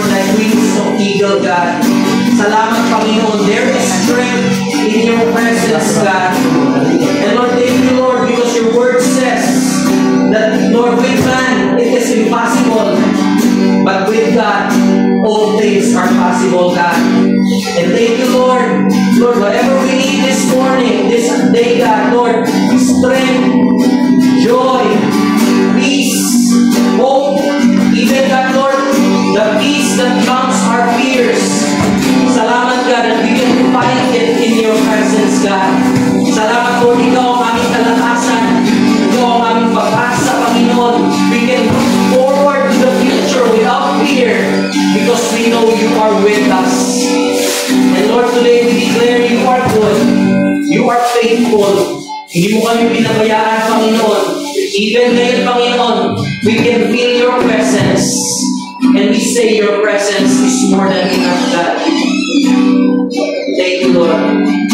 Lord, like wings of eagle, God. Salamat, Panginoon. There is strength in your presence, God. And Lord, thank you, Lord, because your word says that, Lord, with man, it is impossible. But with God, all things are possible, God. And thank you, Lord. Lord, whatever we need this morning, this day, God, Lord, strength, joy, peace, hope, even God, Lord, the peace that calms our fears. Salamat, God, that we can find it in your presence, God. Salamat, Lord, ikaw ang aming kalakasan. Ikaw ang aming pag-asa, Panginoon. We can look forward to the future without fear because we know you are with us. And Lord, today we declare you are good. You are faithful. Hindi mo kami pinabayaan, Panginoon. Even ngayon, Panginoon, we can feel your presence. And we say your presence is more than enough, God. Thank you, Lord.